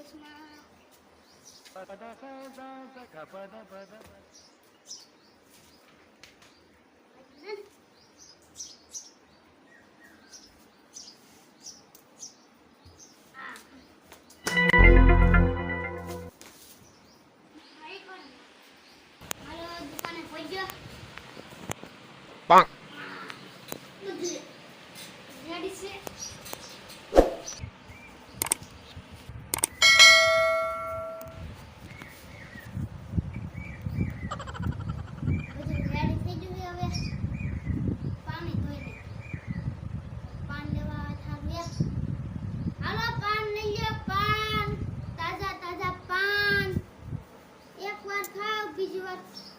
દેશમાં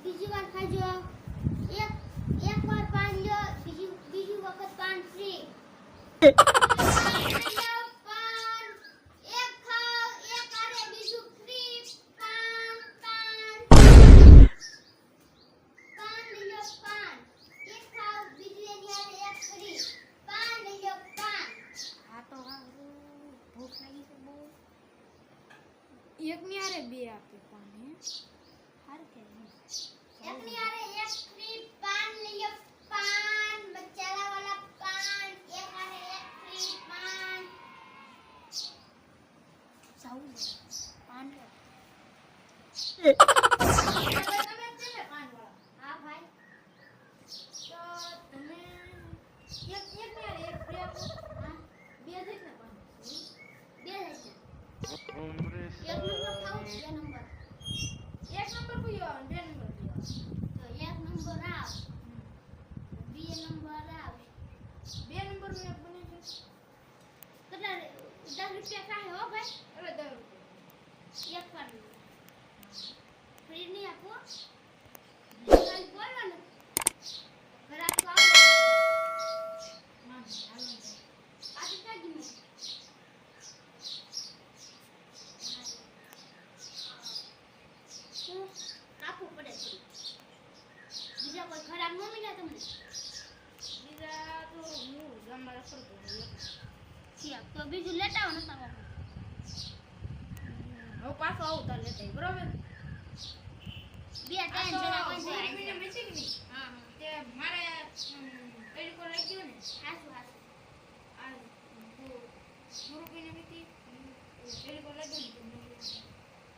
બીજી વાર ખાજો એક વાર પાન લ્યો બીજી વખત પાન ફ્રી પાન એક ખાઓ એક આરે બીજું ફ્રી પાન પાન પાન લ્યો પાન એક ખાઓ બીજું એની આરે એક ફ્રી પાન લ્યો પાન આ તો ભૂખ લાગી છે બહુ એક ની આરે બે આપે પાન હે હાર કે એકની આરે એક ફ્રી પાન લ્યો પાન બચારા વાલા પાન એક આરે એક ફ્રી પાન સાઉ પાન લે તમે ચલે પાન વાળા હા ભાઈ તો તમે એક ની આરે એક ફ્રી આપો હા બે જ ને પાન બે જ ને એક નંબર ખાઓ બે નંબર એક નંબર પીયો બે નંબર પીયો તો એક નંબર આવ બે નંબર આવ બે નંબર નું એક બને છે કેટલા 10 રૂપિયા કાહે હો ભાઈ અરે 10 રૂપિયા એક વાર ફ્રી ની આપો કાઈ બોલો ને ઘરાક તો આવો માન હાલો આ કેટલા ગમે આપવું પડે છે બીજા કોઈ ખરાબ ન મળ્યા તમને બીજા તો હું ગામમાં રખડતો છે તો બીજું લેતા આવો ને તમે હું પાછો આવું તાર લેતા બરોબર બે ત્રણ જણા હોય છે આવીને મેસેજ ની હા તે મારે કઈ કો લાગ્યો ને હાસુ હાસુ આ ગુરુ કઈને મીતી કઈ કો લાગ્યો ને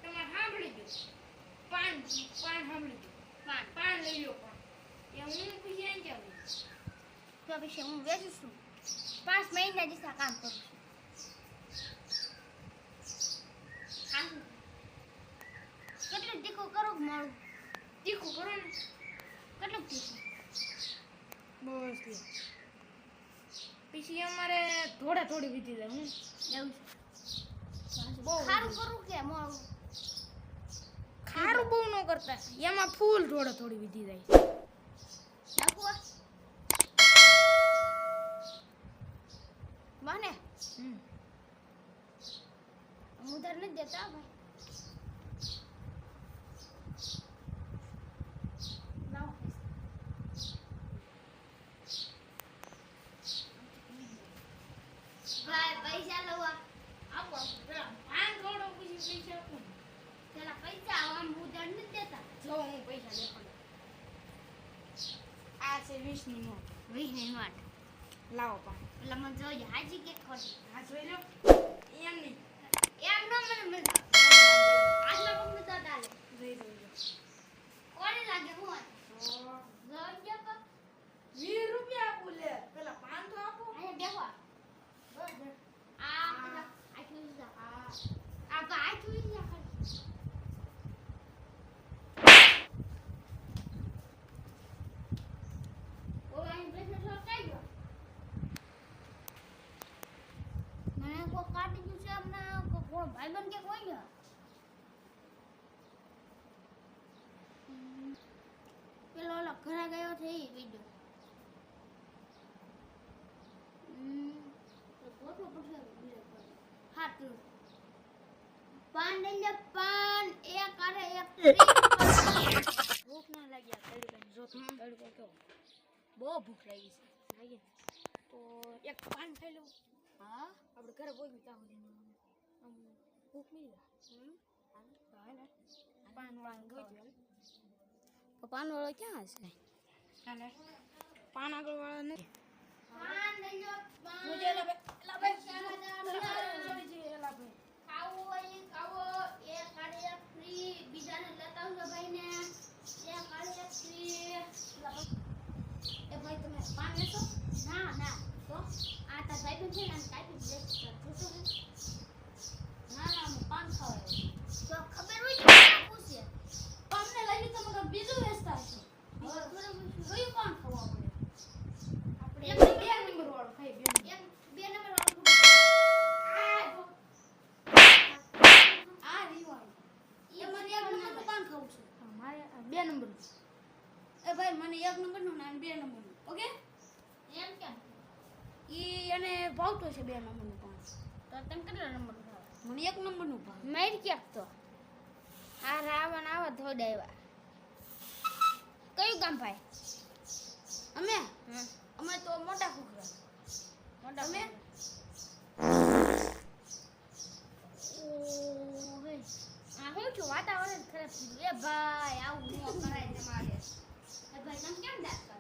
તમારે સાંભળી ગયો પાન સાંભળી ગયો પાન લઈ લો પણ એ હું પછી આઈ જાવ તો પછી હું વેચું છું 5 મહિના જેટલા કામ કરું છું હાસુ કેટલું તીખું કરો મારું તીખું કરો ને કેટલું તીખું બસ લે પછી અમારે થોડી વીતી જાય હું એવું બહુ ખારું કરું કે મારું ખારું બહુ ન કરતા એમાં ફૂલ થોડી વીતી જાય નાખો મને ઉધાર નથી દેતા ભાઈ લાવો ભાઈ પૈસા લો આપો પેલા પાન થોડો પછી પૈસા આપો પેલા પૈસા આમ ઉધાર નથી દેતા જો હું પૈસા દેખાડું આ છે 20 ની નોટ 20 ની નોટ લાવો પાન પેલા મને જોઈએ હાજી કે ખોટી આ જોઈ લો એમ નહીં એમ નો મને મજા આજના પગ તો ડાલે જોઈ લો કોને લાગે હું જોજો કો 20 રૂપિયા આપો લે પેલા પાન તો આપો અહીંયા બેહો બસ આ પેલા આટલું જ આ તો આટલું જ ખાલી ઓય બેસે તો કઈ ગયો મને કો કાટી ગયું છે હમણાં કોણ ભાઈબંધ કે કોઈ ગયો પેલો ઓલો ઘરે ગયો છે એ વિડિયો તો ફોટો પઠાવ્યો હાટું પાન લઈ લે પાન એક આરે એક ભૂખ ના લાગ્યા તડકા જો તડકો કેવો બહુ ભૂખ લાગી છે લાગી તો એક પાન ખાઈ લઉં હા આપણે ઘરે બોલી ત્યાં સુધી ભૂખ મિલી પાનવાળા ગોઠવેલ પાનવાળો ક્યાં હશે હાલે પાન આગળ વાળા નથી પાન લઈ લો મુજે એલા ભાઈ ખાવો હોય ખાવો એક કાઢે એક ફ્રી બીજાને લેતા આવજો ભાઈને એક કાઢે એક ફ્રી એ ભાઈ તમે પાન લેશો ના ના તો આ તા ભાઈ છે ને કાપી દે જોશો ના ના હું પાન ખાવા તો ખબર હોય કે પૂછે પાનને લઈ તો મગર બીજું વેચતા છે હવે કયું પાન ખાવા પડે આપણે બે નંબર વાળો ખાઈ બે એક બે નંબર વાળું આ રીવાય એ મને એક નંબરનું પાન ખાવું છે મારે બે નંબર એ ભાઈ મને એક નંબરનું ને બે નંબરનું ઓકે એમ કેમ ઈ અને ભાવતો છે બે નંબરનું પાન તો તમે કેટલા નંબરનું ખાવ મને એક નંબરનું પાન મેર ક્યાંક તો આ રાવણ આવા ધોડાવ્યા કયું ગામ ભાઈ અમે તો મોટા કુકરા મોટા અમે આ હું છું વાતાવરણ ખરાબ થઈ ગયું એ ભાઈ આવું ન કરાય તમારે એ ભાઈ તમે કેમ દાંત કરો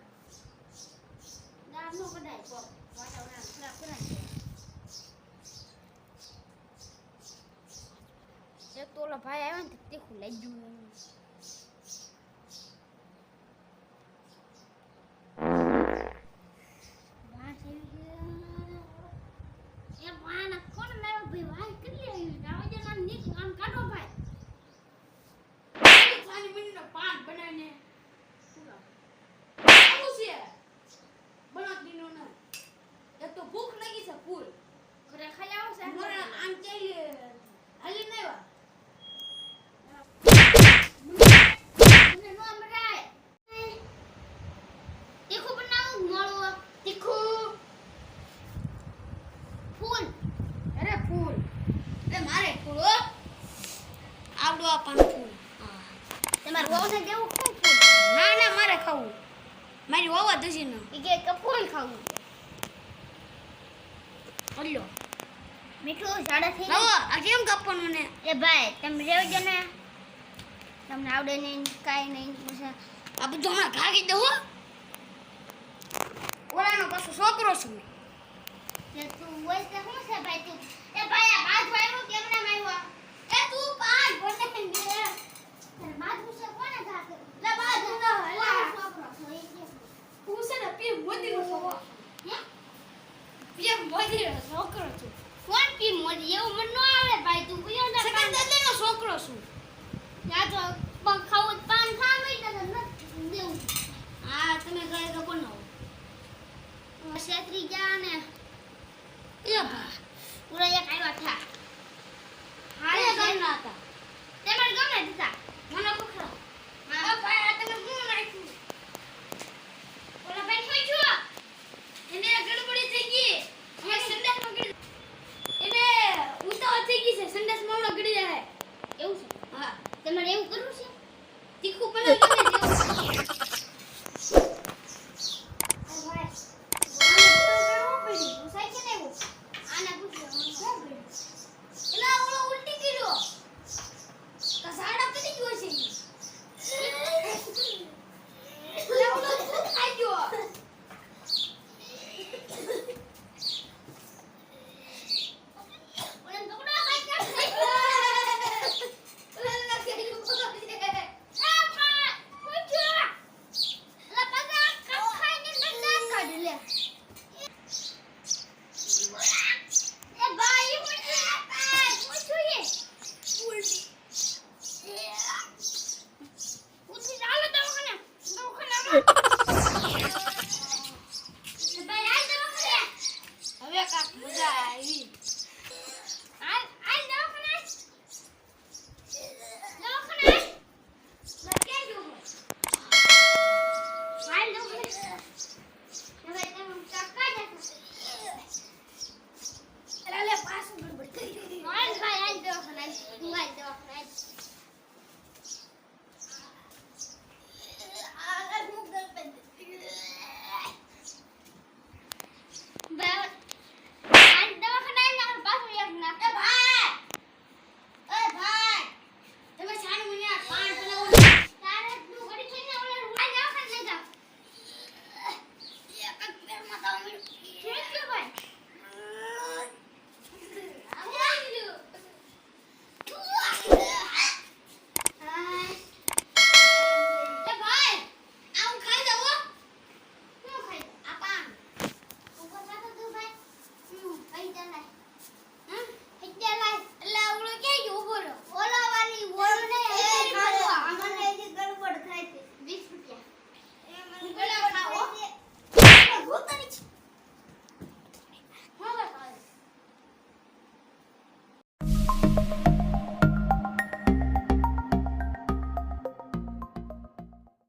દાંત નો કઢાય તો વાતાવરણ ખરાબ કરાય એક તો ઓલા ભાઈ આવ્યા ને તીખું લઈ ગયું પાન બનાવીને બનાવતી ને એક તો ભૂખ લાગી છે ફૂલ ઘરે ખાઈ આવો છે મને આમ ચાલી હાલી નહીં વા મને નો મરાય તીખું બનાવું મોળું તીખું ફૂલ અરે ફૂલ એટલે મારે ફૂલ હો આવડું આ પાન ફૂલ તમારે વહુને દેવું કોણ ફૂલ ના ના મારે ખાવું મારી વહુ દસી ન ઈ કે ફૂલ ખાવું અલ્યો મીઠું જાડા થઈ લાવો આ કેમ કાપવાનું ને એ ભાઈ તમે રહેજો ને તમને આવડે નહીં કાંઈ નહીં પછી આ બધું હમણાં ભાગી દઉં હો ઓલાનો પાછો છોકરો છું મેં તું હોય તો શું છે ભાઈ તું એ ભાઈ આ બાજ ભાઈનો કેમ ના આવ્યો એ તું પાજ બોલે ને તારે બાજ પૂછે કોને જાત લે બાજ ના લા છોકરો છે હું છે ને પી મોદીનો છોકરો હે પીએમ મોદીનો છોકરો છું કોણ પી મોદી એવું મને ન આવે ભાઈ તું કયો ના દાદાનો છોકરો છું યા તો ખાવું પાન ખાવી તો ન દેવું આ તમે ઘરે તો કોણ આવો ક્ષેત્રી ગયા ને એ બા પૂરા એક આવ્યા થા હારે ગમના હતા તમારે ગમે દીધા મને પકડો મારા ભાઈ આ તમે હું નાખ્યું ઓલા ભાઈ શું છો એને ગડબડી થઈ ગઈ અમે સંડાસ માં એને ઉતાવળ થઈ ગઈ છે સંડાસ માં ગડી જાય એવું છે હા તમારે એવું કરવું